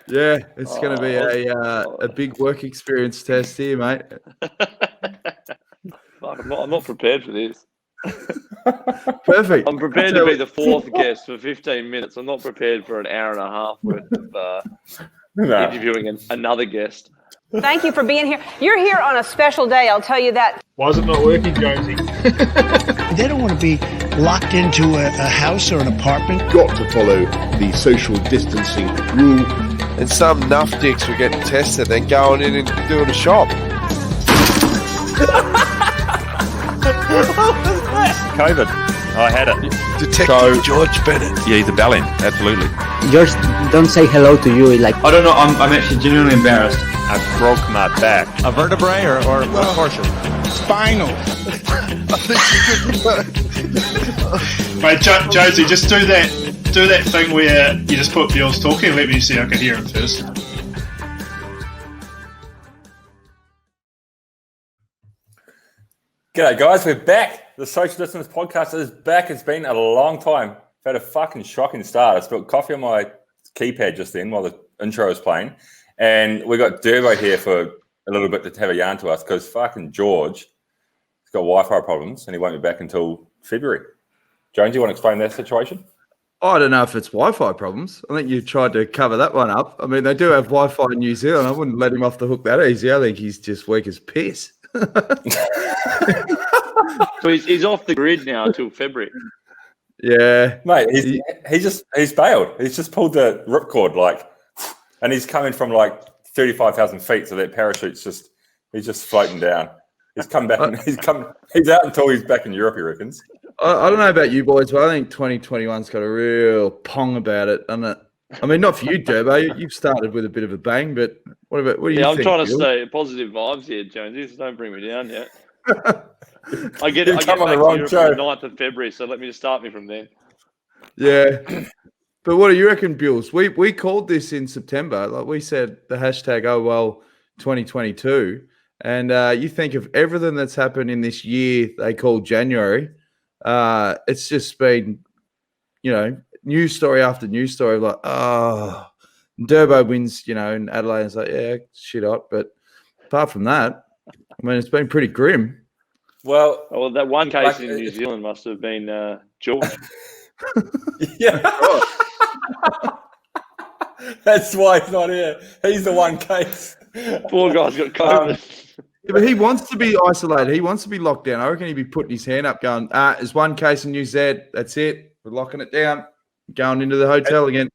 Yeah, it's going to be a big work experience test here, mate. I'm not prepared for this. Perfect. I'm prepared to be the fourth guest for 15 minutes. I'm not prepared for an hour and a half worth of interviewing another guest. Thank you for being here. You're here on a special day, I'll tell you that. Why is it not working, Jonesy? They don't want to be locked into a house or an apartment. Got to follow the social distancing rule. And some nuff dicks were getting tested, then going in and doing a shop. COVID. I had it. Detective George Bennett. Yeah, he's a bellend. Absolutely. George, don't say hello to you. Like, I don't know. I'm actually genuinely embarrassed. I broke my back. A vertebrae or what portion? Spinal. Mate, Jonesy, just do that thing where you just put Bill's talking and let me see I can hear him first. G'day guys, we're back. The Social Distance Podcast is back. It's been a long time. I've had a fucking shocking start. I spilled coffee on my keypad just then while the intro was playing. And we got Durbo here for a little bit to have a yarn to us because fucking George has got Wi-Fi problems and he won't be back until February. Jones, you want to explain that situation? I don't know if it's Wi-Fi problems. I think you tried to cover that one up. I mean, they do have Wi-Fi in New Zealand. I wouldn't let him off the hook that easy. I think he's just weak as piss. So he's off the grid now until February. Yeah, mate. He's bailed. He's just pulled the ripcord and he's coming from 35,000 feet. So that parachute's he's just floating down. He's come back. And he's out until he's back in Europe. He reckons. I don't know about you boys, but I think 2021's got a real pong about it. I mean, not for you, Durbo. You've started with a bit of a bang, but what do you think? I'm trying to stay positive vibes here, Jonesy. So don't bring me down yet. I get back to Europe on the 9th of February, so let me just start me from then. Yeah. But what do you reckon, Bills? We called this in September. Like we said, the hashtag, 2022. And you think of everything that's happened in this year they called January. It's just been, news story after news story. Durbo wins, in Adelaide. It's yeah, shit hot. But apart from that, I mean, it's been pretty grim. Well, that one case in New Zealand must have been George. Yeah. That's why he's not here. He's the one case. Poor guy's got COVID. Yeah, but he wants to be isolated. He wants to be locked down. I reckon he'd be putting his hand up going, there's one case in New Z. That's it. We're locking it down. Going into the hotel again.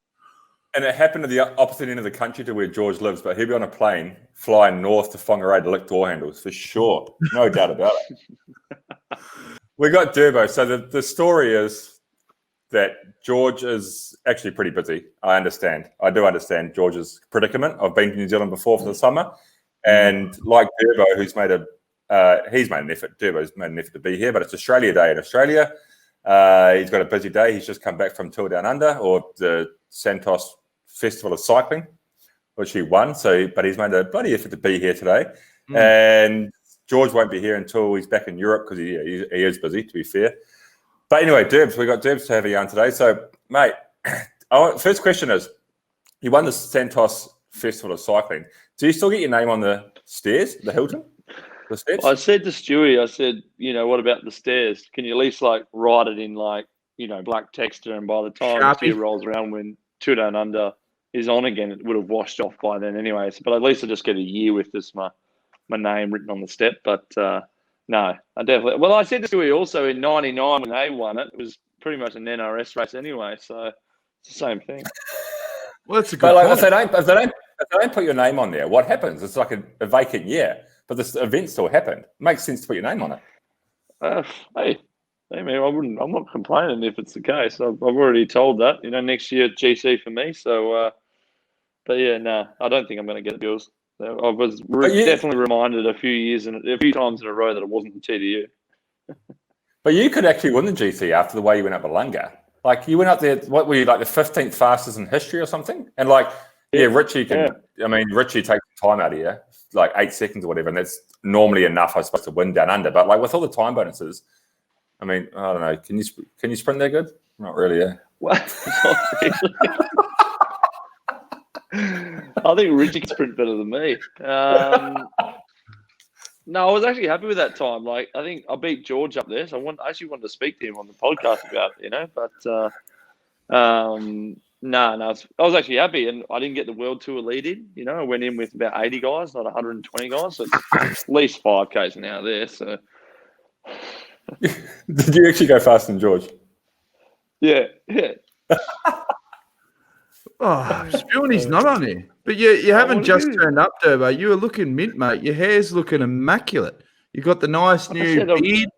And it happened at the opposite end of the country to where George lives, but he'll be on a plane flying north to Whangarei to lick door handles for sure. No doubt about it. We got Durbo. So the story is that George is actually pretty busy. I do understand George's predicament. I've been to New Zealand before for the summer. And like Durbo, he's made an effort. Durbo's made an effort to be here, but it's Australia Day in Australia. He's got a busy day. He's just come back from Tour Down Under or the Santos Festival of Cycling, which he won. But he's made a bloody effort to be here today. And George won't be here until he's back in Europe because he is busy, to be fair. But anyway, Durbs, we got Durbs to have a yarn today. So, mate, first question is, you won the Santos Festival of Cycling. Do you still get your name on the stairs, the Hilton? The steps? I said to Stewie, what about the stairs? Can you at least write it in black texture, and by the time the year rolls around when Tour Down Under is on again, it would have washed off by then anyway. But at least I just get a year with this my name written on the step. But no, I definitely. Well, I said to Stewie also in '99 when they won it, it was pretty much an NRS race anyway, so it's the same thing. Well, that's a good point. If they don't put your name on there, what happens? It's like a vacant year, but this event still happened. It makes sense to put your name on it. Hey, man, I'm not complaining if it's the case. I've already told that. Next year GC for me. So, but yeah, no, I don't think I'm going to get the Bills. I was definitely reminded a few times in a row that it wasn't the TDU. But you could actually win the GC after the way you went up Malunga. You went up there. What were you the 15th fastest in history or something? And Richie can. Yeah. I mean, Richie takes time out of here, 8 seconds or whatever, and that's normally enough, I suppose, to win Down Under. But with all the time bonuses, I mean, I don't know. Can you sprint that good? Not really. Yeah. Well, not really. I think Richie can sprint better than me. No, I was actually happy with that time. Like, I think I beat George up there, so I actually wanted to speak to him on the podcast about it, But I was actually happy, and I didn't get the World Tour lead in. I went in with about 80 guys, not 120 guys, so it's at least 5Ks an hour there. So, did you actually go faster than George? Yeah. Oh, Spilney's not on here. But you haven't just turned up, Durbo. You were looking mint, mate. Your hair's looking immaculate. You got the nice new beard.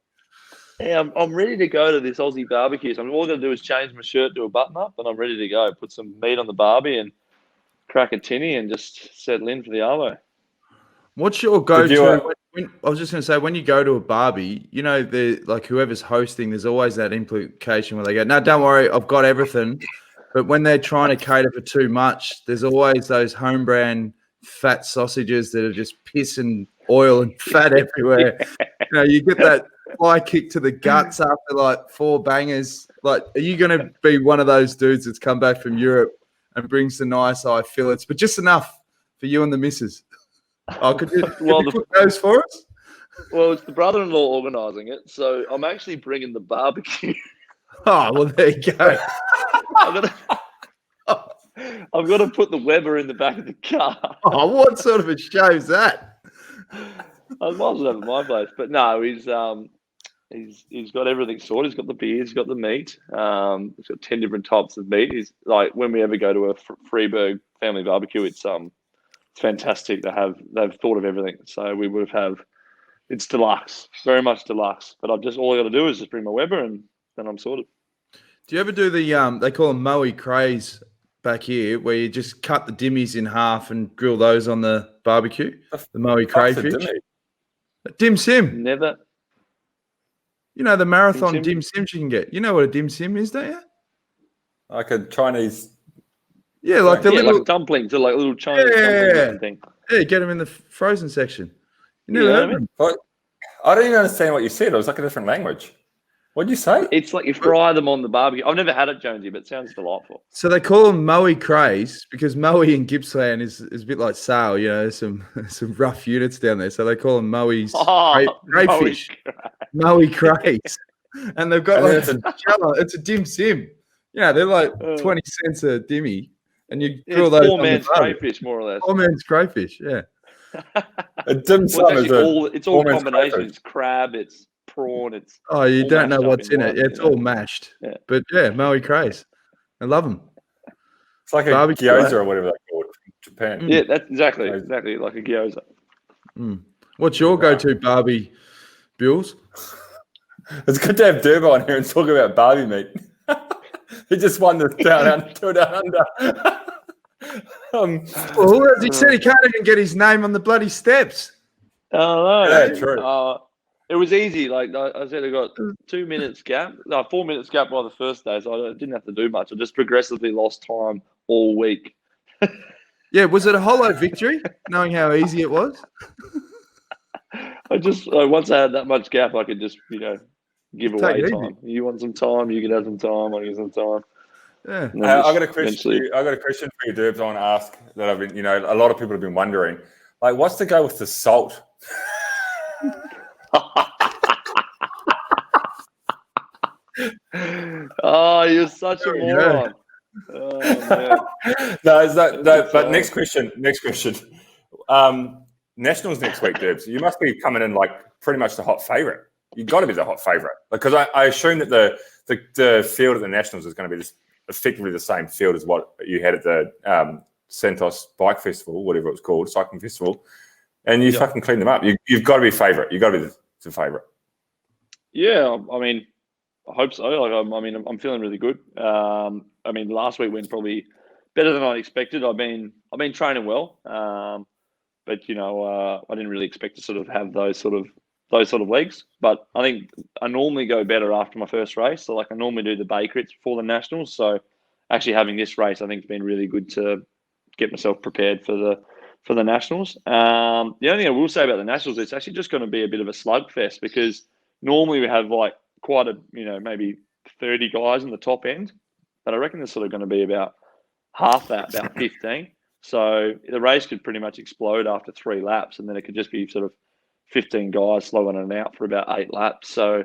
Yeah, I'm ready to go to this Aussie barbecue. So all I'm going to do is change my shirt to a button-up, and I'm ready to go. Put some meat on the barbie and crack a tinny and just settle in for the arvo. What's your go-to? I was just going to say, when you go to a barbie, whoever's hosting, there's always that implication where they go, no, don't worry, I've got everything. But when they're trying to cater for too much, there's always those home brand fat sausages that are just piss and oil and fat everywhere. You get that fly kick to the guts after like 4 bangers. Like, are you going to be one of those dudes that's come back from Europe and brings the nice eye fillets, but just enough for you and the missus? Oh, could you cook those for us? Well, it's the brother-in-law organising it, so I'm actually bringing the barbecue. Oh, well, there you go. I've got to put the Weber in the back of the car. Oh, what sort of a show is that? I might as well have it at my place, but no, he's got everything sorted. He's got the beer, he's got the meat. He's got 10 different types of meat. He's like, when we ever go to a Freeburg family barbecue, it's fantastic to have. They've thought of everything, so we would have. It's deluxe, very much deluxe. But all I got to do is just bring my Weber, and then I'm sorted. Do you ever do the they call them Moe Crays back here, where you just cut the dimmies in half and grill those on the barbecue? The Moe crayfish. Dim sim. Never. The marathon dim sims you can get. You know what a dim sim is, don't you? Like a Chinese. Yeah, like like dumplings, or like little Chinese dumplings thing. Yeah, get them in the frozen section. You never heard of them? I don't even understand what you said. It was like a different language. What did you say? It's like you fry them on the barbecue. I've never had it, Jonesy, but it sounds delightful. So they call them Moe Crays because Moe in Gippsland is a bit like Sale, some rough units down there. So they call them Moe's crayfish. Moe Crays. And they've got it's a dim sim. They're like 20 cents a dimmy. And you grill those poor man's crayfish, more or less. Poor man's crayfish, yeah. A dim sum it's all combination. It's crab, it's prawn, it's you don't know what's in it. Yeah, it's all mashed. Yeah. But yeah, Moe Crays. I love them. It's like a gyoza or whatever they're called from Japan. Yeah, that's exactly like a gyoza. What's your go-to Barbie, Bills? It's good to have Durbo on here and talk about Barbie meat. He just won the down under. Well, as he said, he can't even get his name on the bloody steps. Oh, no. Yeah, true. It was easy. Like I said, I got 2 minutes gap. 4 minutes gap by the first day, so I didn't have to do much. I just progressively lost time all week. Yeah, was it a hollow victory, knowing how easy it was? I just once I had that much gap, I could just give away time. You want some time? You can have some time. I get some time. Yeah. I got a question. I got a question for you, Durbs. I want to ask that I've been. A lot of people have been wondering. Like, what's the go with the salt? Oh, you're such a moron. Oh, man. No, but next question. Nationals next week, Durbs. You must be coming in like pretty much the hot favourite. You've got to be the hot favourite because I assume that the field at the Nationals is going to be effectively the same field as what you had at the Santos Bike Festival, whatever it was called, Cycling Festival, and you fucking cleaned them up. You've got to be favourite. You've got to be the favourite. Yeah, I mean, I hope so. I'm feeling really good. Last week went probably better than I expected. I've been training well, but I didn't really expect to sort of have those sort of legs. But I think I normally go better after my first race. So I normally do the Bay Crits before the Nationals. So actually having this race, I think, has been really good to get myself prepared for the Nationals. The only thing I will say about the Nationals, it's actually just going to be a bit of a slugfest because normally we have like quite a, maybe 30 guys in the top end. But I reckon there's sort of going to be about half that, about 15. So the race could pretty much explode after 3 laps, and then it could just be sort of 15 guys slowing it out for about 8 laps. So,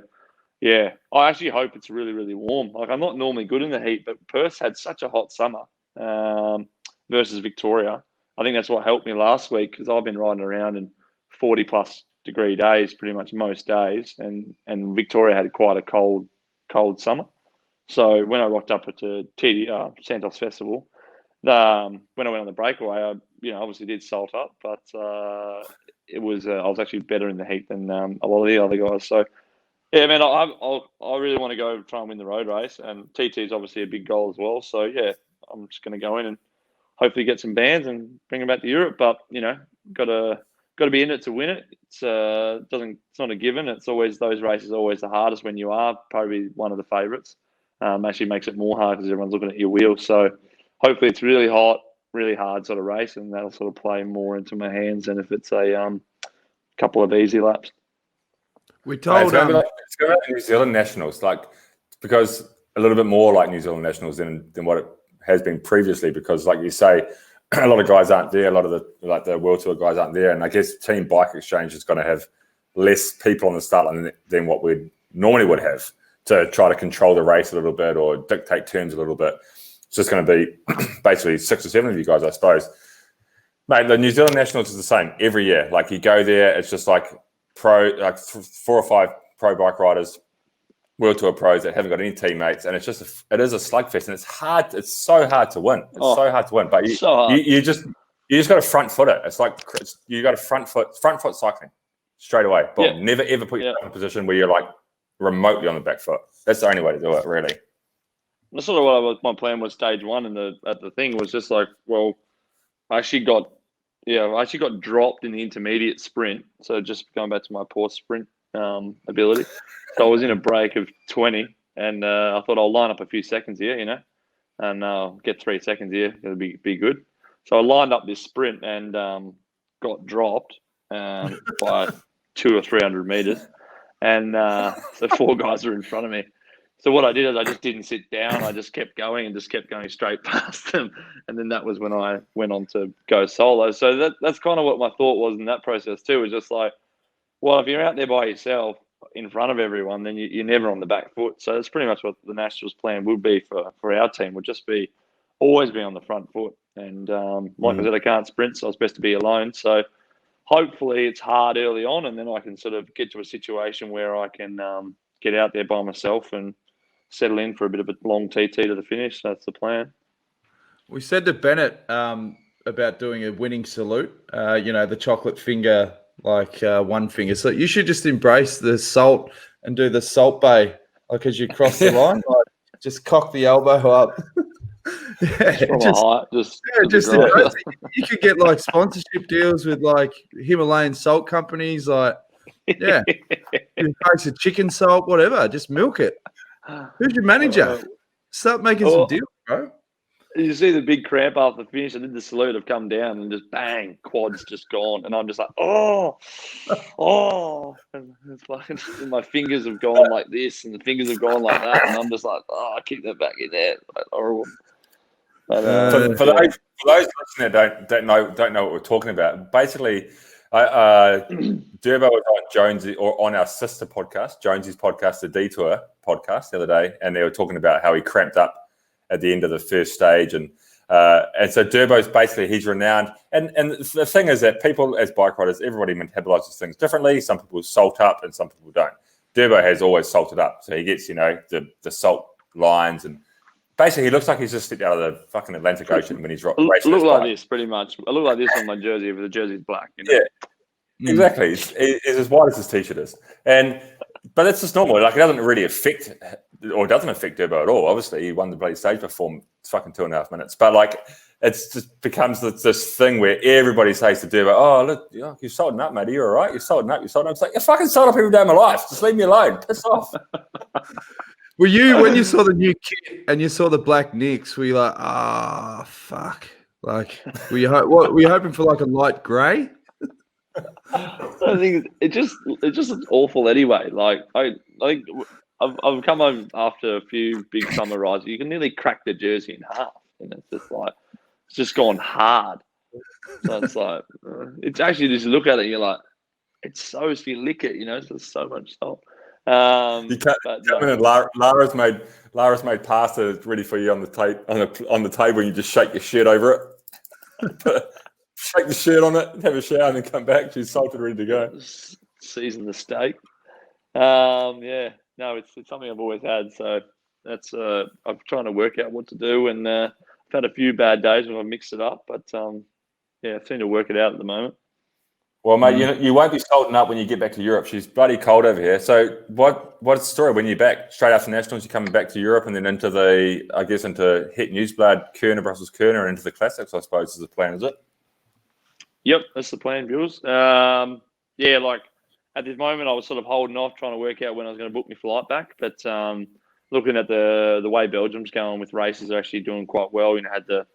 yeah, I actually hope it's really, really warm. Like, I'm not normally good in the heat, but Perth had such a hot summer versus Victoria. I think that's what helped me last week, because I've been riding around in 40-plus degree days pretty much most days, and Victoria had quite a cold summer. So when I rocked up at the Santos Festival, when I went on the breakaway, I obviously did salt up, but it was I was actually better in the heat than a lot of the other guys. So yeah, man, I really want to go try and win the road race, and TT is obviously a big goal as well. So yeah, I'm just going to go in and hopefully get some bands and bring them back to Europe. But got to be in it to win it. It's not a given. It's always, those races are always the hardest when you are probably one of the favourites. Actually makes it more hard because everyone's looking at your wheels. So hopefully it's really hot, really hard sort of race, and that'll sort of play more into my hands than if it's a couple of easy laps. We told it's going to be like New Zealand Nationals, because a little bit more like New Zealand Nationals than what it has been previously, because like you say, a lot of guys aren't there, a lot of the World Tour guys aren't there, and I guess Team Bike Exchange is going to have less people on the start line than what we normally would have to try to control the race a little bit or dictate turns a little bit. It's just going to be basically 6 or 7 of you guys, I suppose. Mate, the New Zealand Nationals is the same every year. Like, you go there, it's just like 4 or 5 pro bike riders, World Tour pros that haven't got any teammates, and it is a slugfest, and it's hard. It's so hard to win. It's so hard to win, but you just got to front foot it. It's like you got to front foot cycling straight away. But never ever put yourself in a position where you're like remotely on the back foot. That's the only way to do it, really. That's sort of what my plan was. Stage 1 at the thing was just like, well, I actually got dropped in the intermediate sprint. So just going back to my poor sprint ability. So I was in a break of 20, and I thought I'll line up a few seconds here, and get 3 seconds here. It'll be good. So I lined up this sprint and got dropped by 200 or 300 meters, and so 4 guys were in front of me. So what I did is I just didn't sit down. I just kept going and just kept going straight past them, and then that was when I went on to go solo. So that's kind of what my thought was in that process too. Was just like, well, if you're out there by yourself in front of everyone, then you're never on the back foot. So that's pretty much what the Nationals plan would be for our team. Would just be always be on the front foot. And like I said, I can't sprint, so it's best to be alone. So hopefully it's hard early on, and then I can sort of get to a situation where I can get out there by myself and settle in for a bit of a long TT to the finish. That's the plan. We said to Bennett about doing a winning salute, the chocolate finger, like one finger. So you should just embrace the salt and do the salt bay, like as you cross the line, like just cock the elbow up. Just embrace it. You could get like sponsorship deals with like Himalayan salt companies, like you face a chicken salt, whatever. Just milk it. Who's your manager? Start making some deals, bro. You see the big cramp after the finish. I did the salute. I've come down and just bang, quad's just gone, and I'm just like, and it's like my fingers have gone like this, and the fingers have gone like that, and I'm just like, I keep that back in there, like, horrible. But, for those listening that don't know what we're talking about, basically, Durbo was on Jonesy or on our sister podcast, Jonesy's podcast, the Detour podcast, the other day, and they were talking about how he cramped up at the end of the first stage, and so Durbo's basically, he's renowned, and the thing is that people as bike riders, everybody metabolizes things differently. Some people salt up and some people don't. Durbo has always salted up, so he gets the salt lines, and basically he looks like he's just stepped out of the fucking Atlantic Ocean when he's racing. I look like this pretty much. I look like this on my jersey, but the jersey's black. Yeah, exactly. It's as white as his t-shirt is, but that's just normal. Like, it doesn't really affect Durbo at all. Obviously, he won the bloody stage before fucking 2.5 minutes. But like, it's just becomes this thing where everybody says to Durbo, "Oh, look, you're salting up, mate. You're all right. You're salting up. You're salting up." It's like, you fucking salt up every day of my life. Just leave me alone. Piss off. Were you, when you saw the new kit and you saw the black Nicks, were you like, fuck? Like, were you hoping for like a light grey? I think it's just awful anyway. Like, I think I've come home after a few big summer rides. You can nearly crack the jersey in half, and it's just like, it's just gone hard. So it's like, it's actually just look at it, you're like, it's so if you lick it, there's so much salt. You come in and Lara's made pasta ready for you on the table, and you just shake your shirt over it. Shake the shirt on it, have a shower, and then come back. She's salted, ready to go. Season the steak. Yeah, no, it's something I've always had. So that's I'm trying to work out what to do, and I've had a few bad days when I've mixed it up, but yeah, I seem to work it out at the moment. Well, mate, you won't be salting up when you get back to Europe. She's bloody cold over here. So what's the story when you're back? Straight after Nationals, you're coming back to Europe and then into into Het Nieuwsblad, Kuurne, Brussels Kuurne, and into the Classics, I suppose, is the plan, is it? Yep, that's the plan, Bills. Yeah, like at this moment, I was sort of holding off, trying to work out when I was going to book my flight back. But looking at the way Belgium's going with races, are actually doing quite well. Had the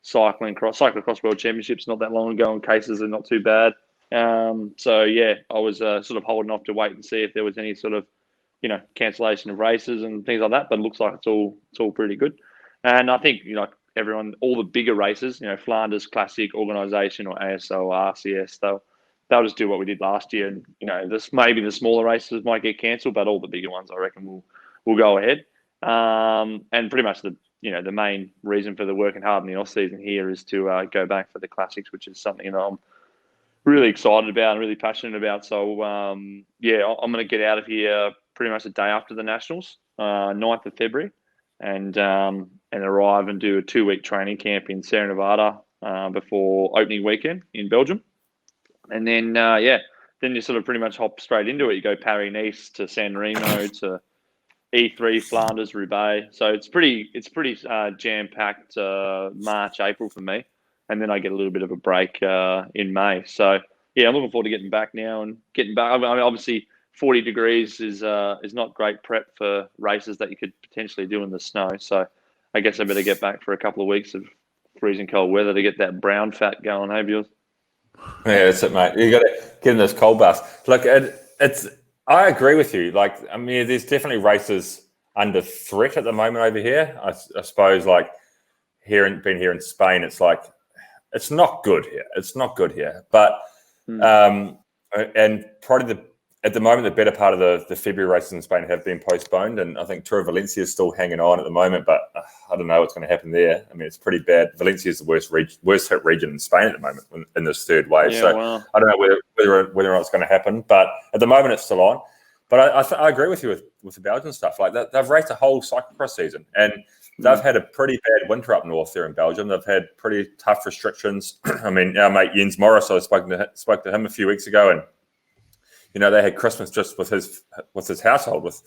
cyclocross world championships not that long ago, and cases are not too bad. So yeah, I was sort of holding off to wait and see if there was any sort of, cancellation of races and things like that. But it looks like it's all pretty good. And I think, everyone, all the bigger races, Flanders Classic Organisation or ASO or RCS, they'll just do what we did last year. And, maybe the smaller races might get cancelled, but all the bigger ones, I reckon, will go ahead. And pretty much the main reason for the working hard in the off season here is to go back for the Classics, which is something that I'm really excited about and really passionate about. So, yeah, I'm going to get out of here pretty much the day after the Nationals, 9th of February, and arrive and do a 2-week training camp in Sierra Nevada before opening weekend in Belgium. And then, then you sort of pretty much hop straight into it. You go Paris-Nice to San Remo to E3, Flanders, Roubaix. So it's pretty jam-packed March, April for me. And then I get a little bit of a break in May. So, yeah, I'm looking forward to getting back now and getting back. I mean, obviously, 40 degrees is not great prep for races that you could potentially do in the snow. So I guess I better get back for a couple of weeks of freezing cold weather to get that brown fat going, hey, Bewl? Yeah, that's it, mate. You got to get in those cold baths. Look, I agree with you. Like, I mean, there's definitely races under threat at the moment over here. I suppose, like, being here in Spain, it's like, it's not good here. It's not good here. But, and probably at the moment, the better part of the February races in Spain have been postponed. And I think Tour of Valencia is still hanging on at the moment, but I don't know what's going to happen there. I mean, it's pretty bad. Valencia is the worst hit region in Spain at the moment in this third wave. Yeah, so wow. I don't know whether or not it's going to happen, but at the moment it's still on. But I agree with you with the Belgian stuff. Like they've raced a whole cyclocross season, and they've had a pretty bad winter up north there in Belgium. They've had pretty tough restrictions. I mean, our mate Jens Morris, I spoke to him a few weeks ago, and they had Christmas just with his household, with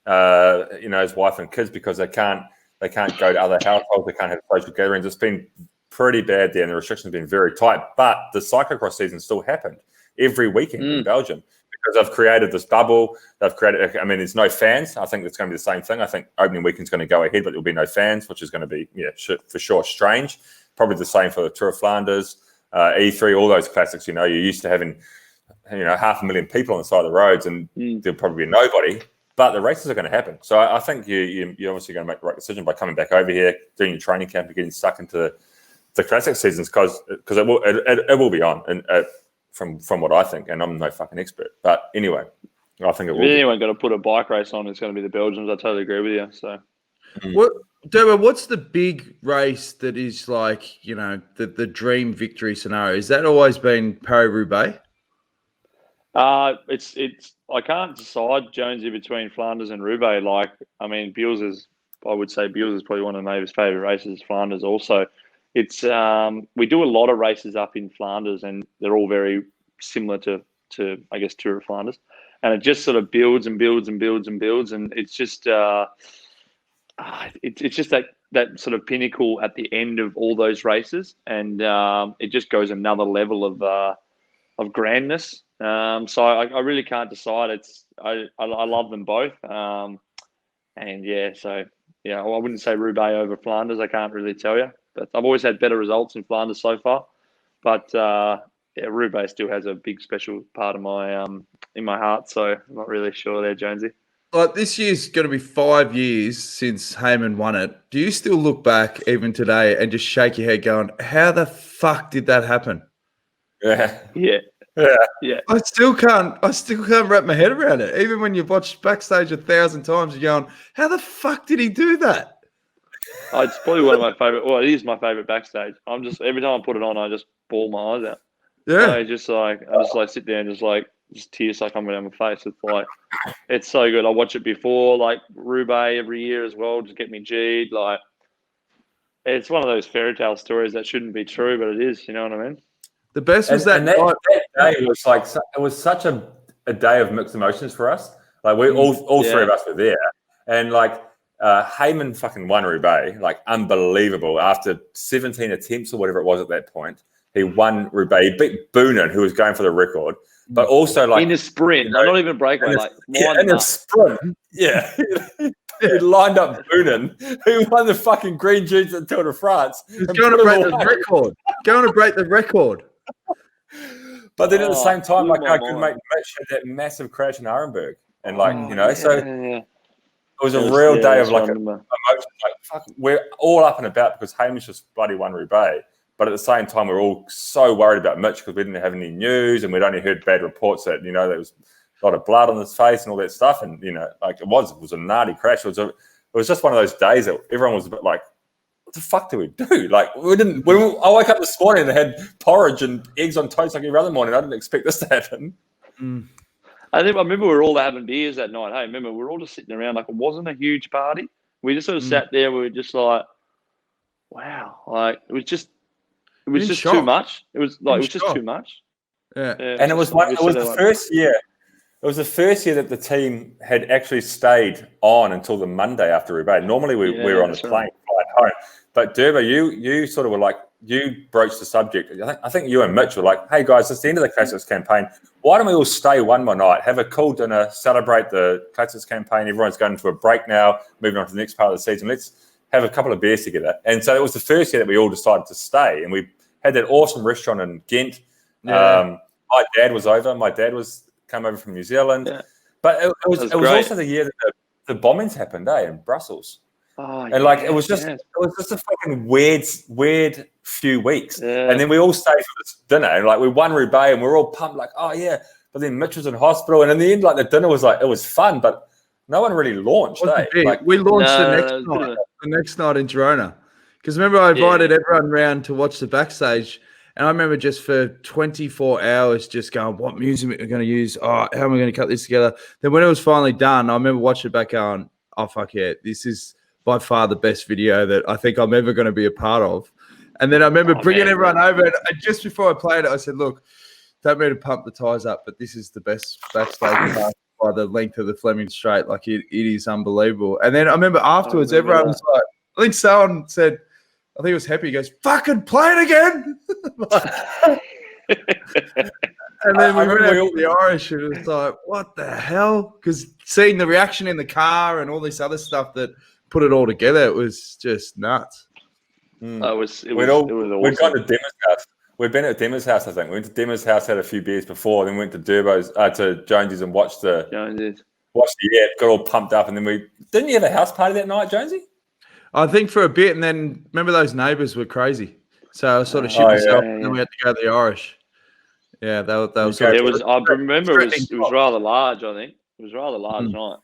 his wife and kids, because they can't go to other households. They can't have social gatherings. It's been pretty bad there, and the restrictions have been very tight. But the cyclocross season still happened every weekend in Belgium, because they've created this bubble. They've created, I mean, there's no fans. I think it's going to be the same thing. I think opening weekend's going to go ahead, but there'll be no fans, which is going to be, for sure, strange. Probably the same for the Tour of Flanders, E3, all those classics. You're used to having, 500,000 people on the side of the roads, and there'll probably be nobody. But the races are going to happen. So I think you're obviously going to make the right decision by coming back over here, doing your training camp, and getting stuck into the classic seasons, because it will be on, and from what I think, and I'm no fucking expert. But anyway, I think it will. If anyone got to put a bike race on, it's going to be the Belgians. I totally agree with you. So, Durbo, what's the big race that is like, the dream victory scenario? Has that always been Paris-Roubaix? It's I can't decide, Jonesy, between Flanders and Roubaix. Like, I mean, I would say Bewl is probably one of Mavis' favourite races. Flanders also. It's we do a lot of races up in Flanders, and they're all very similar to I guess Tour of Flanders, and it just sort of builds and builds and builds and builds, and it's just it's just that sort of pinnacle at the end of all those races, and it just goes another level of grandness. So I really can't decide. I love them both, and yeah, so yeah, I wouldn't say Roubaix over Flanders. I can't really tell you. But I've always had better results in Flanders so far. But Roubaix still has a big special part of my in my heart. So I'm not really sure there, Jonesy. like this year's going to be 5 years since Hayman won it. Do you still look back even today and just shake your head going, how the fuck did that happen? Yeah. I still can't wrap my head around it. Even when you've watched backstage 1,000 times, you're going, how the fuck did he do that? Oh, it's probably one of my favorite. Well, it is my favorite backstage. I'm just every time I put it on, I just bawl my eyes out. Yeah, I just sit there and just tears start coming down my face. It's like it's so good. I watch it before like Roubaix every year as well, just get me G'd. Like it's one of those fairy tale stories that shouldn't be true, but it is. You know what I mean? The best was that day was like it was such a day of mixed emotions for us. Like we all three of us were there, and like Hayman fucking won Roubaix, like unbelievable. After 17 attempts or whatever it was at that point, he won Roubaix. He beat Boonen, who was going for the record, but also like in a sprint, not even breakaway. Like in a sprint, yeah. He lined up Boonen, who won the fucking green jeans at Tour de France. He's going to break the record. Going to break the record. But then at the same time, like I could make Mitch had that massive crash in Arenberg, and like it was a real day of like emotion. Like fuck, we're all up and about because Hamish just bloody won Roubaix. But at the same time, we're all so worried about Mitch because we didn't have any news and we'd only heard bad reports that there was a lot of blood on his face and all that stuff. And like it was a gnarly crash. It was just one of those days that everyone was a bit like, what the fuck do we do? Like we didn't. I woke up this morning and had porridge and eggs on toast like every other morning. I didn't expect this to happen. I remember we were all having beers that night. Hey, remember we were all just sitting around like it wasn't a huge party. We just sort of sat there. We were just like, wow, like it was just too much. It was just too much. Yeah, and it was the first year. It was the first year that the team had actually stayed on until the Monday after Roubaix. Normally we were on the plane flying home. But Durbo, you sort of were like, you broached the subject. I think you and Mitch were like, hey guys, it's the end of the Classics campaign. Why don't we all stay one more night, have a cool dinner, celebrate the Classics campaign. Everyone's going into a break now, moving on to the next part of the season. Let's have a couple of beers together. And so it was the first year that we all decided to stay. And we had that awesome restaurant in Ghent. Yeah. My dad was over. My dad come over from New Zealand. Yeah. But it was also the year that the bombings happened, in Brussels. Oh, and like it was just a fucking weird few weeks. Yeah. And then we all stayed for this dinner and like we won Roubaix and we were all pumped like, oh yeah. But then Mitch was in hospital and in the end, like the dinner was like it was fun, but no one really launched. Like we launched the next night in Girona. Because remember I invited everyone round to watch the backstage. And I remember just for 24 hours just going, what music are we going to use? Oh, how am I going to cut this together? Then when it was finally done, I remember watching it back going, oh, fuck yeah, this is by far the best video that I think I'm ever going to be a part of. And then I remember bringing everyone over. And just before I played it, I said, look, don't mean to pump the tires up, but this is the best backstage part by the length of the Fleming Straight. Like it is unbelievable. And then I remember afterwards, everyone was like, I think someone said, I think it was Happy. He goes, fucking play it again. And then we went out to the Irish and it was like, what the hell? Because seeing the reaction in the car and all this other stuff that put it all together, it was just nuts. We'd gone to Demmer's house. We'd been at Demmer's house, I think. We went to Demmer's house, had a few beers before, then went to to Jonesy's and watched the got all pumped up, and then didn't you have a house party that night, Jonesy? I think for a bit, and then remember those neighbours were crazy. So I sort of shit myself, and then we had to go to the Irish. Yeah, that was. I remember it was rather large. I think it was rather large night.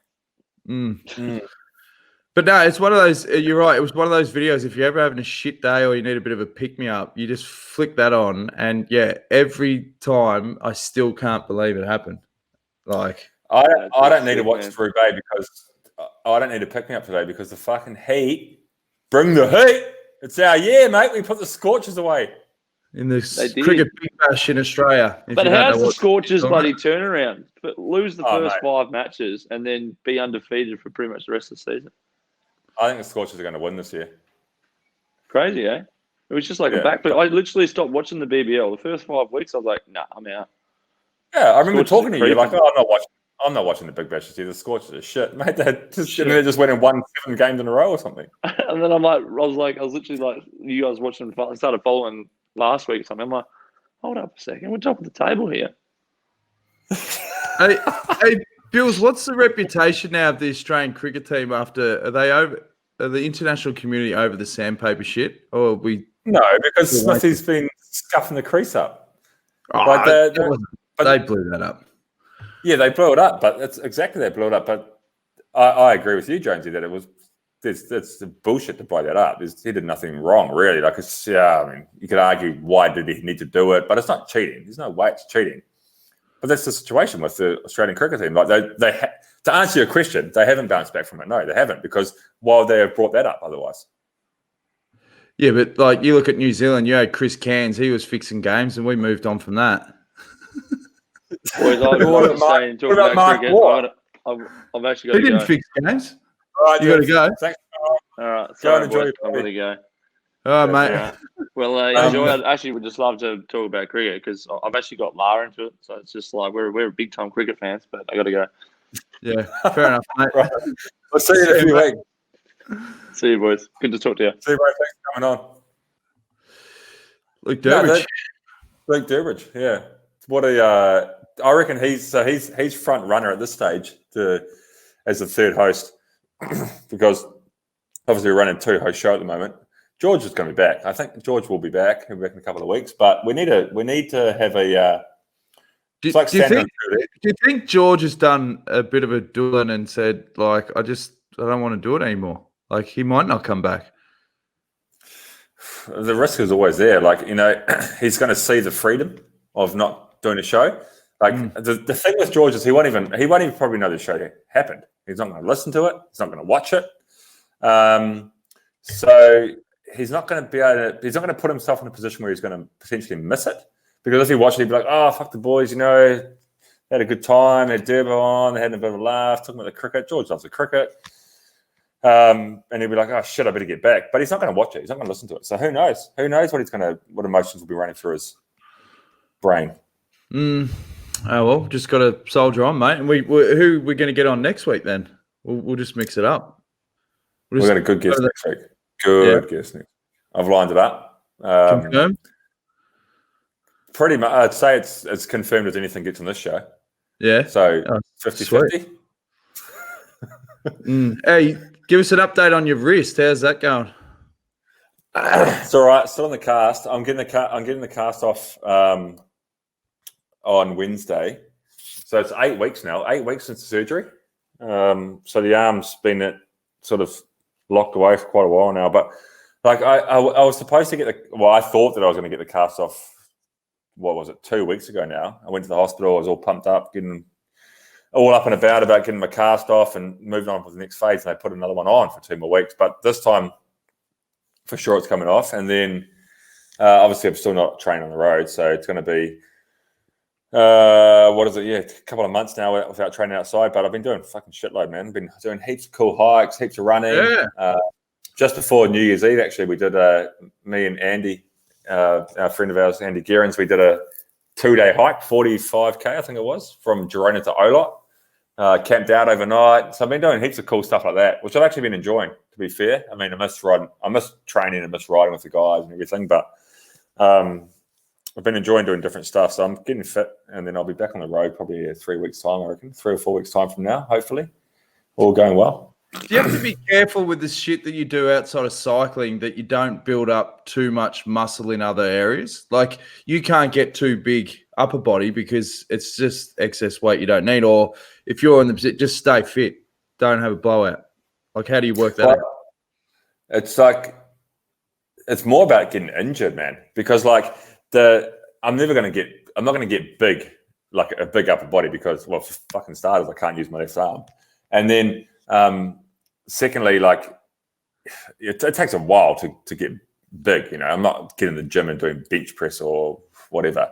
But no, it's one of those. You're right. It was one of those videos. If you're ever having a shit day or you need a bit of a pick me up, you just flick that on, and every time I still can't believe it happened. Like I don't need to watch Roubaix because I don't need to pick me up today because the fucking heat. Bring the heat. It's our year, mate. We put the scorchers away. In the cricket big bash in Australia. But how's the Scorchers bloody turnaround? But lose the first 5 matches and then be undefeated for pretty much the rest of the season. I think the Scorchers are going to win this year. Crazy, eh? It was just like a backflip. I literally stopped watching the BBL. The first 5 weeks, I was like, nah, I'm out. Yeah, I remember talking to you. Like, oh, I'm not watching the big bash this year. The Scorchers are shit, mate. They just went and won 7 games in a row or something. And then I was literally like, you guys watching. I started following last week or something. I'm like, hold up a second, we're top of the table here. Hey, Bills, what's the reputation now of the Australian cricket team after? Are the international community over the sandpaper shit? Or are we? No, because Smithy's been scuffing the crease up. They blew that up. Yeah, they blew it up, but it's exactly they blew it up. But I agree with you, Jonesy, that it's bullshit to blow that up. He did nothing wrong, really. I mean, you could argue why did he need to do it, but it's not cheating. There's no way it's cheating. But that's the situation with the Australian cricket team. Like to answer your question, they haven't bounced back from it. No, they haven't, because why would they have brought that up otherwise? Yeah, but like you look at New Zealand, you had Chris Cairns, he was fixing games, and we moved on from that. Boys, I'd like to say and talk about cricket. I've actually got to go. He didn't fix games. All right, you got to go. Thanks. All right, Go and enjoy. I'm going to go. All right, mate. Well, enjoy. I actually would just love to talk about cricket because I've actually got Lara into it. So it's just like we're big time cricket fans, but I got to go. Yeah, fair enough, mate. Right. I'll see you in a few weeks. See you, boys. Good to talk to you. See you, mate. Thanks for coming on. Luke Durbridge. Luke Durbridge, yeah. What I reckon he's front runner at this stage as the third host because obviously we're running two host show at the moment. George is going to be back. I think George will be back. He'll be back in a couple of weeks. But we need to have a. Do you think George has done a bit of a dueling and said like I don't want to do it anymore? Like he might not come back. The risk is always there. Like he's going to see the freedom of not doing a show. Like the thing with George is he won't even probably know the show happened. He's not going to listen to it. He's not going to watch it. So he's not going to be able to. He's not going to put himself in a position where he's going to potentially miss it. Because if he watched it, he'd be like, "Oh, fuck the boys, they had a good time. They had Durbo on. They had a bit of a laugh, talking about the cricket. George loves the cricket." And he'll be like, "Oh shit, I better get back." But he's not going to watch it. He's not going to listen to it. So who knows? Who knows what emotions will be running through his brain? Oh well, just got to soldier on, mate. And who we're going to get on next week? Then we'll just mix it up. We've got a good guest next week. Good guest next. I've lined it up. Confirmed. Pretty much, I'd say it's confirmed as anything gets on this show. Yeah. So 50-50. Hey, give us an update on your wrist. How's that going? It's all right. Still on the cast. I'm getting the cast off on Wednesday. So it's 8 weeks now. 8 weeks since the surgery. So the arm's been sort of locked away for quite a while now. But like I was supposed to I thought that I was going to get the cast off. What was it? 2 weeks ago now. I went to the hospital. I was all pumped up, getting all up and about getting my cast off and moving on to the next phase. And they put another one on for 2 more weeks. But this time, for sure, it's coming off. And then, obviously, I'm still not training on the road. So it's going to be, a couple of months now without training outside. But I've been doing fucking shitload, man. I've been doing heaps of cool hikes, heaps of running. Yeah. Just before New Year's Eve, actually, we did, me and Andy, our friend of ours, Andy Gerrans, we did a 2-day hike, 45K, I think it was, from Girona to Olot. Camped out overnight. So I've been doing heaps of cool stuff like that, which I've actually been enjoying, to be fair. I mean, I miss training and miss riding with the guys and everything, but I've been enjoying doing different stuff. So I'm getting fit, and then I'll be back on the road probably 3 weeks' time, I reckon. 3 or 4 weeks' time from now, hopefully. All going well. You have to be careful with the shit that you do outside of cycling that you don't build up too much muscle in other areas. Like you can't get too big upper body because it's just excess weight you don't need. Or if you're in the just stay fit, don't have a blowout. Like how do you work that out? It's like it's more about getting injured, man. Because like I'm not going to get big, like a big upper body because for fucking starters, I can't use my left arm. And then secondly, like it takes a while to get big. I'm not getting in the gym and doing bench press or whatever.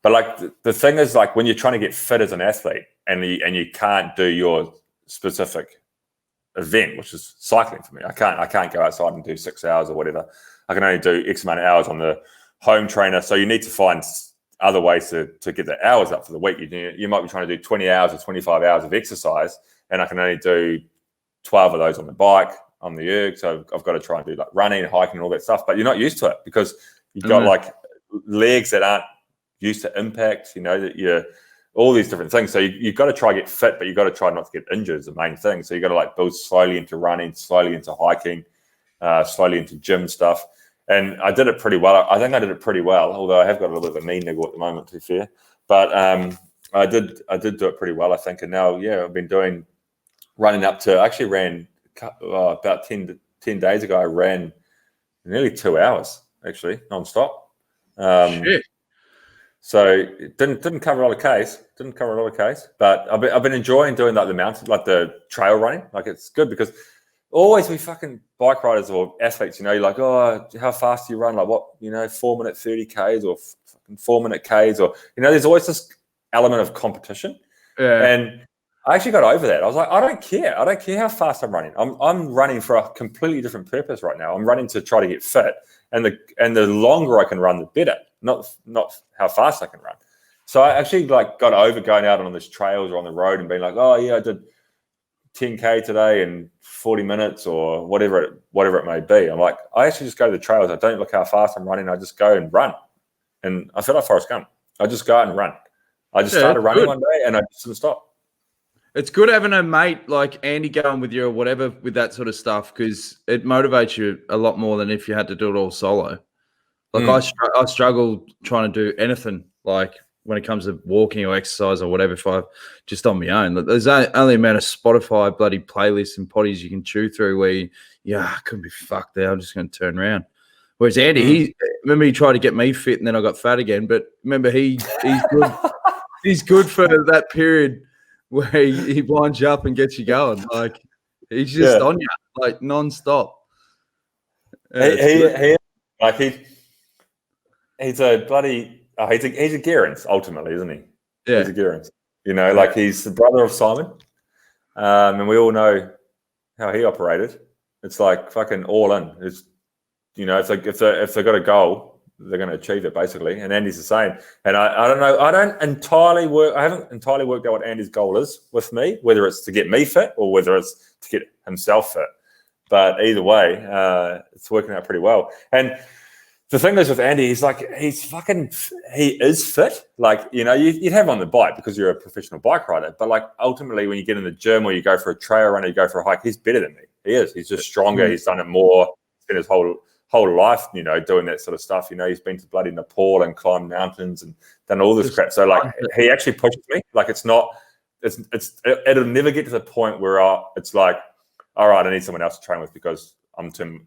But like the thing is, like when you're trying to get fit as an athlete and you can't do your specific event, which is cycling for me. I can't go outside and do 6 hours or whatever. I can only do X amount of hours on the home trainer. So you need to find other ways to get the hours up for the week. You might be trying to do 20 hours or 25 hours of exercise, and I can only do 12 of those on the bike, on the erg. So I've got to try and do like running, hiking, and all that stuff. But you're not used to it because you've got like legs that aren't used to impact. That all these different things. So you've got to try to get fit, but you've got to try not to get injured is the main thing. So you've got to like build slowly into running, slowly into hiking, slowly into gym stuff. And I did it pretty well. I think I did it pretty well, although I have got a little bit of a knee niggle at the moment, to be fair. But I did do it pretty well, I think. And now, I've been running up to, I actually ran about 10 days ago, I ran nearly 2 hours, actually, non-stop. Shit. So it didn't cover a lot of case. But I've been enjoying doing like the mountain, like the trail running. Like it's good because always we fucking bike riders or athletes, you're like, oh, how fast do you run? Like what, 4-minute 30 Ks or fucking 4-minute Ks or, there's always this element of competition. Yeah. And I actually got over that. I was like, I don't care. I don't care how fast I'm running. I'm running for a completely different purpose right now. I'm running to try to get fit. And the longer I can run, the better. Not how fast I can run. So I actually got over going out on these trails or on the road and being like, oh yeah, I did 10K today in 40 minutes or whatever it may be. I'm like, I actually just go to the trails. I don't look how fast I'm running. I just go and run. And I feel like Forrest Gump. I just go out and run. I just started running one day and I just didn't stop. It's good having a mate like Andy going with you or whatever with that sort of stuff because it motivates you a lot more than if you had to do it all solo. Like I struggle trying to do anything like when it comes to walking or exercise or whatever if I'm just on my own. There's only amount of Spotify bloody playlists and potties you can chew through where I couldn't be fucked there. I'm just going to turn around. Whereas Andy, he tried to get me fit and then I got fat again. But remember, he's good. He's good for that period where he winds you up and gets you going. Like he's just on you, like non-stop. He's a bloody he's a Gerrans ultimately, isn't he? Yeah. He's a Gerrans. Like he's the brother of Simon. And we all know how he operated. It's like fucking all in. It's it's like if they've got a goal, they're going to achieve it basically. And Andy's the same. And I don't know. I haven't entirely worked out what Andy's goal is with me, whether it's to get me fit or whether it's to get himself fit. But either way, it's working out pretty well. And the thing is with Andy, he is fit. Like, you'd have him on the bike because you're a professional bike rider. But like ultimately when you get in the gym or you go for a trail run or you go for a hike, he's better than me. He is. He's just stronger. He's done it more. Spent his whole life, doing that sort of stuff. He's been to bloody Nepal and climbed mountains and done all this crap. So like he actually pushes me. Like it'll never get to the point where it's like, all right, I need someone else to train with because I'm too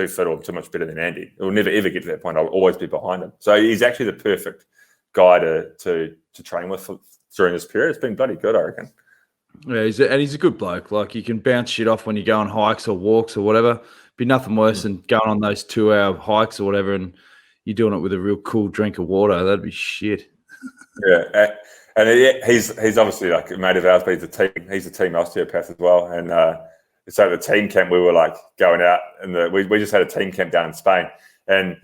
fit or I'm too much better than Andy. It will never ever get to that point. I'll always be behind him. So he's actually the perfect guy to train with during this period. It's been bloody good, I reckon. Yeah, he's a good bloke. Like you can bounce shit off when you go on hikes or walks or whatever. Be nothing worse than going on those 2-hour hikes or whatever, and you're doing it with a real cool drink of water. That'd be shit. Yeah, and he's obviously like a mate of ours, but he's a team osteopath as well. And so the team camp, we were like going out, and we just had a team camp down in Spain and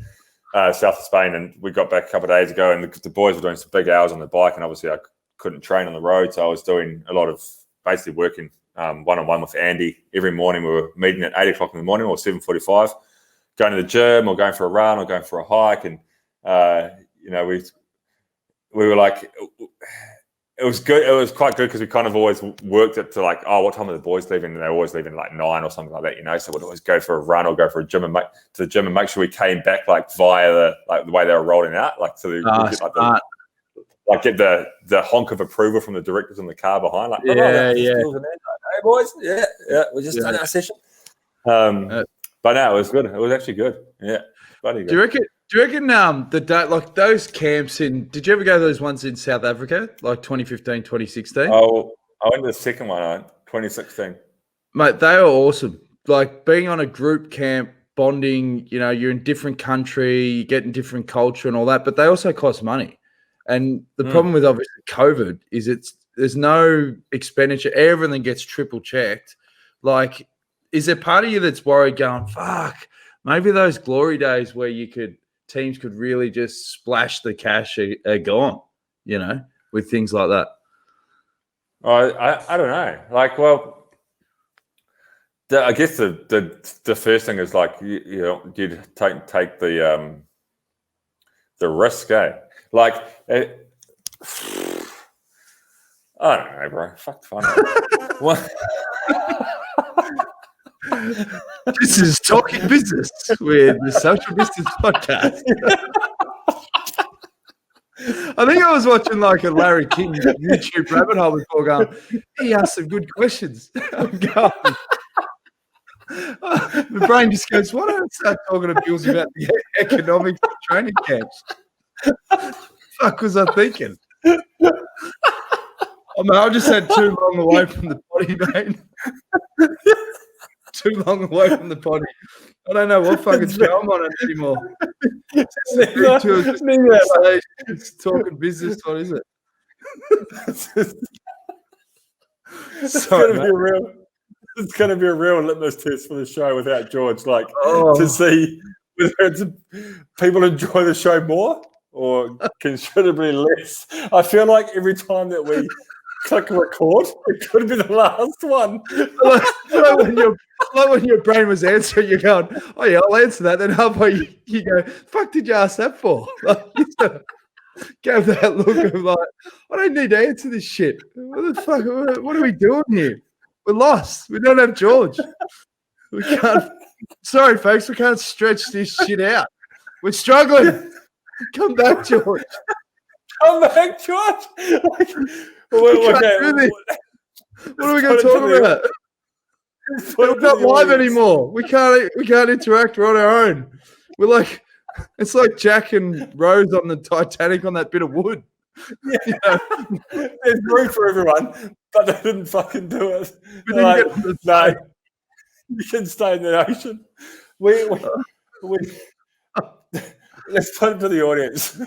south of Spain, and we got back a couple of days ago, and the boys were doing some big hours on the bike, and obviously I couldn't train on the road, so I was doing a lot of basically working one-on-one with Andy every morning. We were meeting at 8 o'clock in the morning or 7:45, going to the gym or going for a run or going for a hike. And, we were like, it was good. It was quite good because we kind of always worked it to like, oh, what time are the boys leaving? And they're always leaving like 9 or something like that, So we'd always go for a run or go for a gym and make sure we came back like via the way they were rolling out, like to get the honk of approval from the directors in the car behind, like, hey boys, we just done our session. But no, it was good. It was actually good. Yeah, bloody good. Do you reckon the day, like those camps did you ever go to those ones in South Africa, like 2015, 2016? Oh, I went to the second one, 2016. Mate, they were awesome. Like being on a group camp, bonding, you're in different country, you get in different culture and all that, but they also cost money. And the problem with obviously COVID is there's no expenditure. Everything gets triple checked. Like, is there part of you that's worried going, fuck, maybe those glory days where teams could really just splash the cash are gone, with things like that? I don't know. Like, well, I guess the first thing is like, you'd take the risk, eh? Like, I don't know, bro. Fuck fun. What? This is Talking Business with the Social Business Podcast. I think I was watching like a Larry King YouTube rabbit hole before going, he asked some good questions. I'm going. The brain just goes, why don't I start talking to Bills about the economics of training camps? Fuck was I thinking? I mean, I just had too long away from the potty, mate. Too long away from the potty. I don't know what fucking show I'm on it anymore. It's talking business. What is it? It's going to be a real litmus test for the show without George. Like to see whether people enjoy the show more or considerably less. I feel like every time that we click record, it could be the last one. Like when your brain was answering, you're going, oh yeah, I'll answer that. Then halfway you go, fuck did you ask that for? Like, you gave that look of like, I don't need to answer this shit. What the fuck? What are we doing here? We're lost. We don't have George. We can't. Sorry, folks. We can't stretch this shit out. We're struggling. Come back, George. Come back, George. What are we going to talk about? We're not live anymore. We can't interact. We're on our own. We're like, it's like Jack and Rose on the Titanic on that bit of wood. Yeah. You know? There's room for everyone, but they didn't fucking do it. No, you can stay in the ocean. We let's put it to the audience.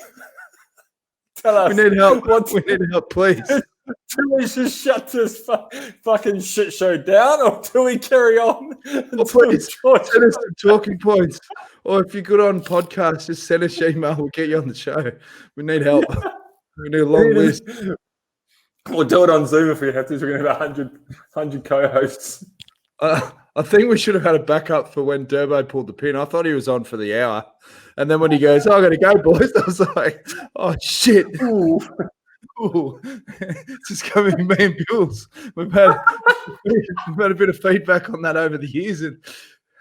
Tell us. We need help. We need help, please. Do we just shut this fucking shit show down, or do we carry on? Please send us some talking points, or if you're good on podcasts, just send us an email. We'll get you on the show. We need help. We need a long list. We'll do it on Zoom if we have to. We're going to have 100 co-hosts. I think we should have had a backup for when Durbo pulled the pin. I thought he was on for the hour, and then when he goes, "Oh, I got to go, boys," I was like, "Oh shit." Ooh, it's just coming me and Bills. We've had a bit of feedback on that over the years, and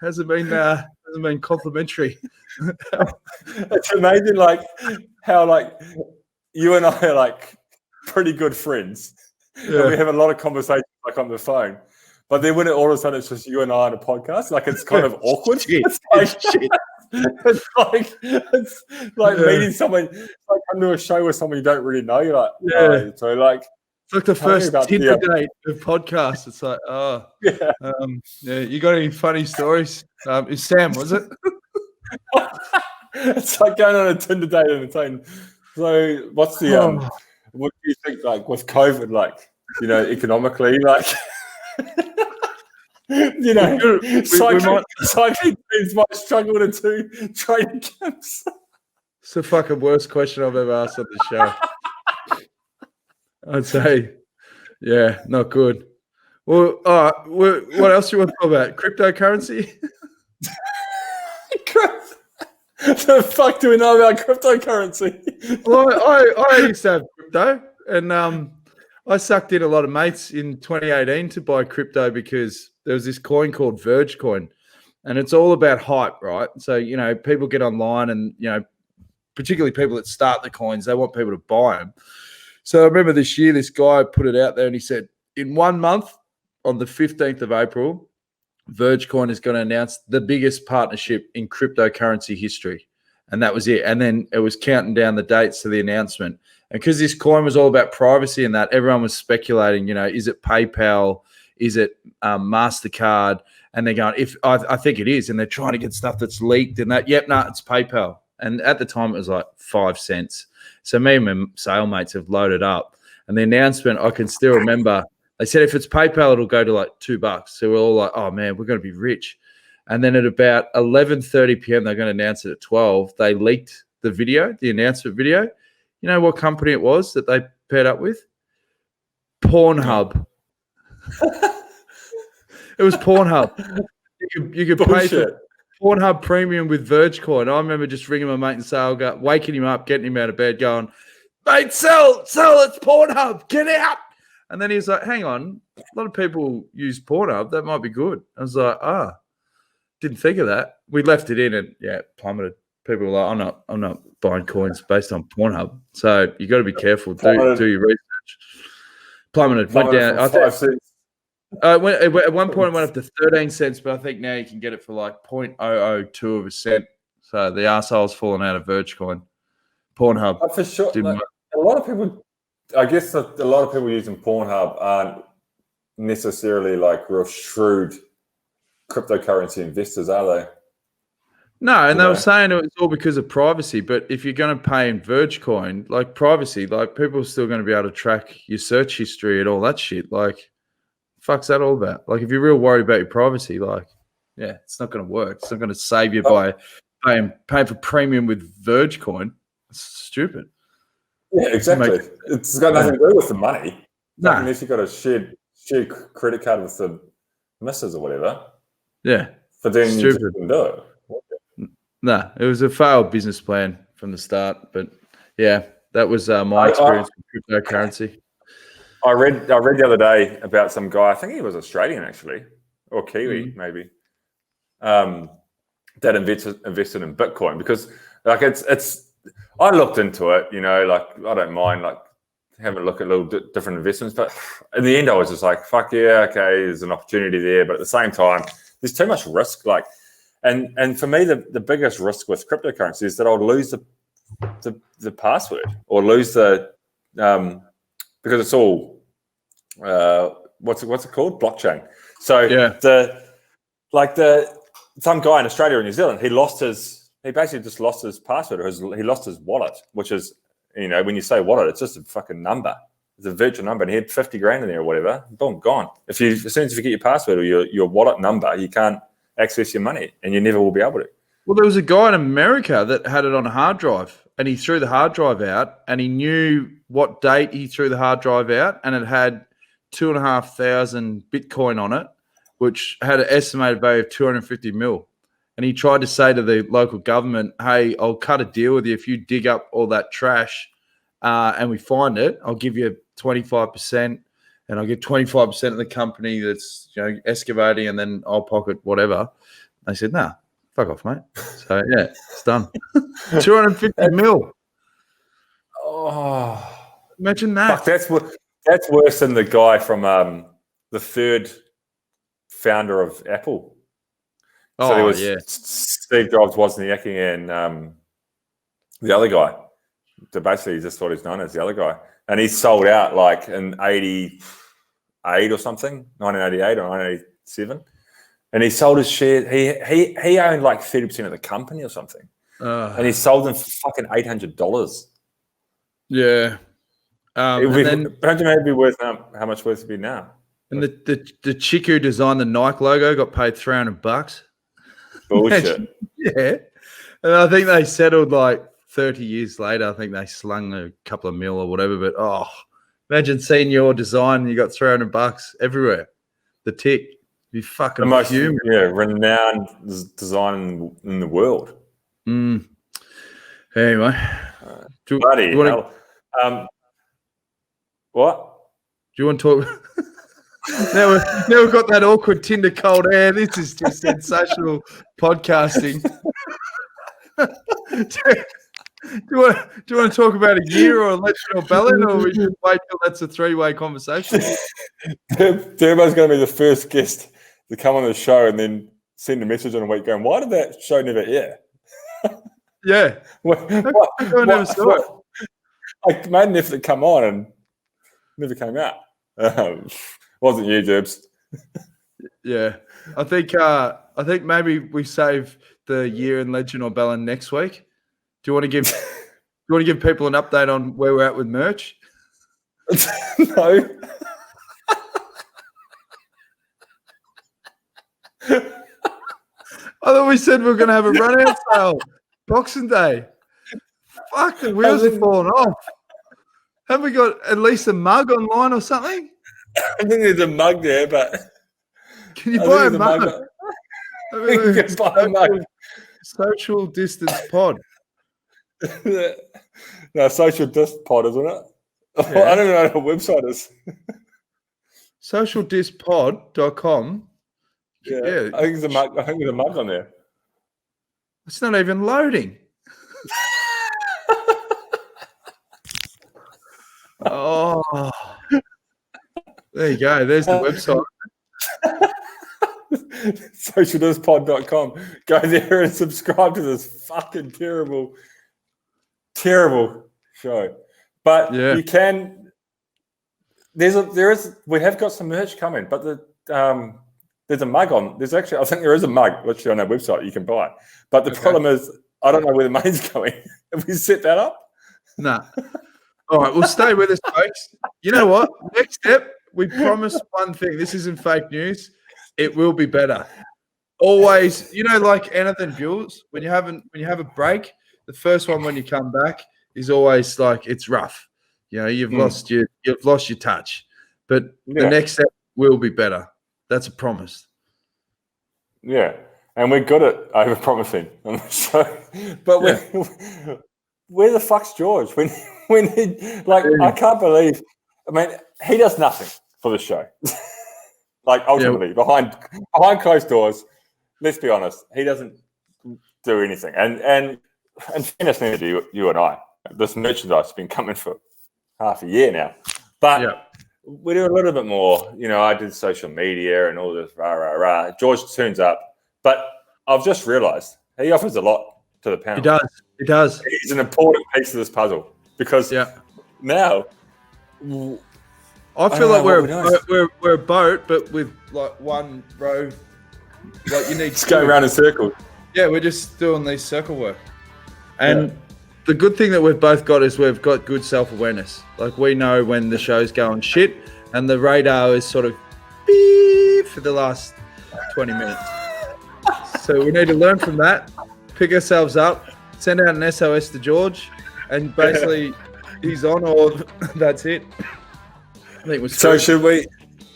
hasn't been complimentary. It's amazing, like how like you and I are like pretty good friends, and we have a lot of conversations like on the phone. But then when all of a sudden it's just you and I on a podcast, like it's kind of awkward. It's like meeting someone, like come to a show with someone you don't really know. You're like, oh. So like it's like the first Tinder date of podcasts. It's like, oh, yeah. You got any funny stories? Is Sam? Was it? It's like going on a Tinder date and saying, so what's the what do you think like with COVID, like economically, like. Cycling teams might struggle to do training camps. It's the fucking worst question I've ever asked on the show. I'd say, yeah, not good. Well, what else do you want to talk about? Cryptocurrency? The fuck do we know about cryptocurrency? Well, I used to have crypto, and I sucked in a lot of mates in 2018 to buy crypto because there was this coin called Verge coin, and it's all about hype, right? So, people get online and, particularly people that start the coins, they want people to buy them. So I remember this year, this guy put it out there and he said, in 1 month, on the 15th of April, Verge coin is going to announce the biggest partnership in cryptocurrency history. And that was it. And then it was counting down the dates to the announcement. And because this coin was all about privacy and that, everyone was speculating, is it PayPal? Is it MasterCard? And they're going, I think it is. And they're trying to get stuff that's leaked and that. Yep, no, it's PayPal. And at the time, it was like 5 cents. So me and my sailmates have loaded up. And the announcement, I can still remember, they said if it's PayPal, it'll go to like $2. So we're all like, oh, man, we're going to be rich. And then at about 11:30 p.m., they're going to announce it at 12. They leaked the video, the announcement video. You know what company it was that they paired up with? Pornhub. It was Pornhub. You could pay for Pornhub Premium with Vergecoin. I remember just ringing my mate and waking him up, getting him out of bed, going, "Mate, sell, it's Pornhub, get out." And then he was like, hang on, a lot of people use Pornhub. That might be good. I was like, didn't think of that. We left it in and plummeted. People were like, I'm not buying coins based on Pornhub. So you got to be careful. Do your research. Plummeted. Went down. I think, at one point it went up to 13 cents, but I think now you can get it for like 0.002 of a cent. So the arsehole's fallen out of Vergecoin. Pornhub. For sure. Like, a lot of people, I guess a lot of people using Pornhub aren't necessarily like real shrewd cryptocurrency investors, are they? No, and they were saying it was all because of privacy. But if you're going to pay in Vergecoin, like privacy, like people are still going to be able to track your search history and all that shit. Like, fuck's that all about? Like, if you're real worried about your privacy, like, it's not going to work. It's not going to save you by paying for premium with Vergecoin. It's stupid. Yeah, exactly. It's got nothing to do with the money. No. Like, unless you've got a shared credit card with the missus or whatever. Yeah. But then stupid. You just can do it. No, it was a failed business plan from the start. But that was my experience with cryptocurrency. I read the other day about some guy. I think he was Australian actually, or Kiwi maybe. That invested in Bitcoin because like it's. I looked into it, like I don't mind like having a look at little different investments, but in the end I was just like, fuck yeah, okay, there's an opportunity there, but at the same time, there's too much risk. Like, and for me, the biggest risk with cryptocurrency is that I'll lose the password or lose the because it's all what's it called, blockchain. So some guy in Australia or New Zealand, he basically just lost his password, or he lost his wallet, which is, when you say wallet, it's just a fucking number. It's a virtual number, and he had 50 grand in there or whatever. Boom, gone. As soon as you forget your password or your wallet number, you can't access your money, and you never will be able to. Well, there was a guy in America that had it on a hard drive, and he threw the hard drive out, and he knew what date he threw the hard drive out, and it had 2,500 Bitcoin on it, which had an estimated value of 250 mil. And he tried to say to the local government, hey, I'll cut a deal with you if you dig up all that trash and we find it. I'll give you 25% and I'll get 25% of the company that's excavating, and then I'll pocket whatever. They said, nah, fuck off, mate. So, it's done. 250 mil. Oh. Imagine that. Fuck, that's worse than the guy from the third founder of Apple. So there was Steve Jobs, Wozniacki, and the other guy. So basically, just what he's known as the other guy. And he sold out like in 88 or something, 1988 or 1987. And he sold his share. He owned like 30% of the company or something. And he sold them for fucking $800. Yeah. Imagine it'd be worth how much worth it be now. And the chick who designed the Nike logo got paid $300. Bullshit. Yeah. And I think they settled like 30 years later. I think they slung a couple of mil or whatever. But imagine seeing your design and you got $300 everywhere. The tick. You fucking the most renowned design in the world. Anyway. Bloody hell. What? Do you want to talk? Now we've got that awkward Tinder cold air. This is just sensational podcasting. Do you want to talk about a year or a legend or ballad, or we just wait till that's a three-way conversation? Durbo's going to be the first guest to come on the show and then send a message on a week going, why did that show never air? Yeah. I never saw it. I made an effort to come on and never came out. Wasn't you, Durbs? Yeah, I think maybe we save the year in legend or ballad next week. Do you want to give people an update on where we're at with merch? No. I thought we said we were going to have a run-out sale, Boxing Day. Fuck, the wheels have fallen off. Haven't we got at least a mug online or something? I think there's a mug there, but can you buy a mug? You can buy a mug. Social distance pod. No, social distance pod, isn't it? Yeah. I don't even know what a website is. socialdispod.com. Yeah. I think there's a mug on there. It's not even loading. Oh, there you go. There's the website. socialdispod.com. Go there and subscribe to this fucking terrible show. But you can. We have got some merch coming, but there's a mug on. I think there is a mug literally on our website you can buy. But the problem is, I don't know where the money's going. Have we set that up? No. All right, we'll stay with us, folks. You know what? Next step, we promise one thing. This isn't fake news. It will be better. Always, like anything, Jules. When you have a break, the first one when you come back is always like it's rough. You've lost your touch. But the next step will be better. That's a promise. Yeah, and we're good at over promising on the show. But where the fuck's George? When I can't believe. I mean, he does nothing for the show. Ultimately, behind closed doors. Let's be honest, he doesn't do anything. And fairness to you and I, this merchandise has been coming for half a year now. But we do a little bit more. I did social media and all this rah. George turns up, but I've just realised he offers a lot to the panel. He does. He's an important piece of this puzzle because now I feel like we're a boat, but with like one row. Like you need just go around in circles. Yeah, we're just doing these circle work. And the good thing that we've both got is we've got good self-awareness. Like we know when the show's going shit and the radar is sort of beep for the last 20 minutes. So we need to learn from that, pick ourselves up, send out an SOS to George, and basically he's on or that's it. I think so should we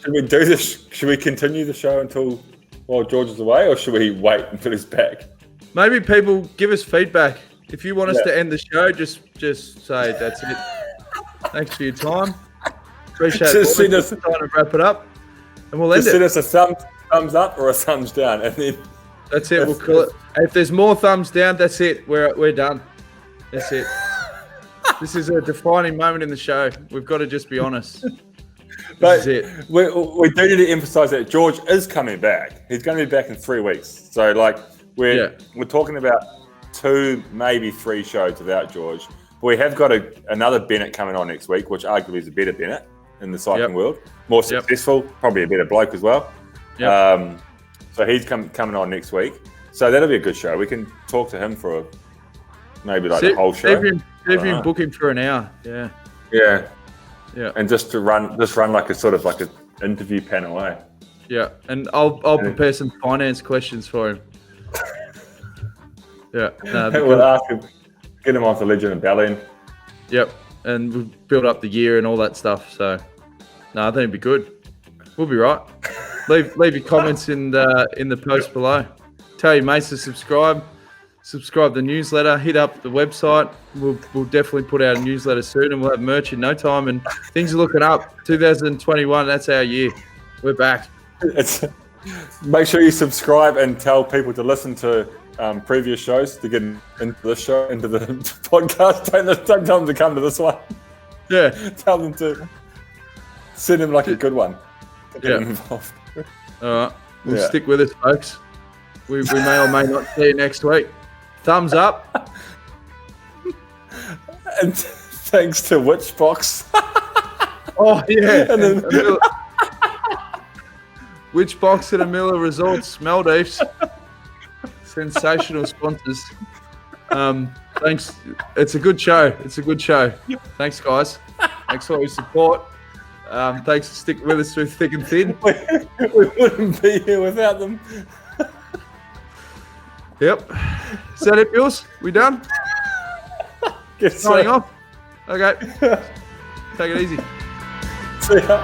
do this? Should we continue the show while George is away, or should we wait until he's back? Maybe people give us feedback. If you want us to end the show, just say that's it. Thanks for your time. Appreciate it. Trying to wrap it up, and we'll end it. Send us a thumbs up or a thumbs down, and then that's it. We'll call it. If there's more thumbs down, that's it. We're done. That's it. This is a defining moment in the show. We've got to just be honest. But we do need to emphasise that George is coming back. He's going to be back in 3 weeks. So we're talking about 2, maybe 3 shows without George. But we have got another Bennett coming on next week, which arguably is a better Bennett in the cycling world. More successful, probably a better bloke as well. So he's coming on next week. So that'll be a good show. We can talk to him for maybe the whole show. If you book him for an hour, Yeah, and just run like an interview panel, eh? Yeah, and I'll prepare some finance questions for him. Yeah, we'll ask him, get him off the Legend of Bewl. Yep, and we'll build up the year and all that stuff. So, I think it'd be good. We'll be right. Leave your comments in the post below. Tell your mates to subscribe the newsletter, hit up the website. We'll definitely put out a newsletter soon, and we'll have merch in no time. And things are looking up. 2021, that's our year. We're back. Make sure you subscribe and tell people to listen to previous shows to get into this show, into the podcast. Don't tell them to come to this one. Yeah. Tell them to send them a good one to get them involved. All right. We'll stick with us, folks. We may or may not see you next week. Thumbs up. And thanks to Witchbox. Oh, yeah. And then Witchbox and Amilla Resorts, Maldives. Sensational sponsors. Thanks. It's a good show. Thanks, guys. Thanks for all your support. Thanks for sticking with us through thick and thin. We wouldn't be here without them. Yep. Is that it, Bills? We done? Signing off. Okay. Take it easy. See ya.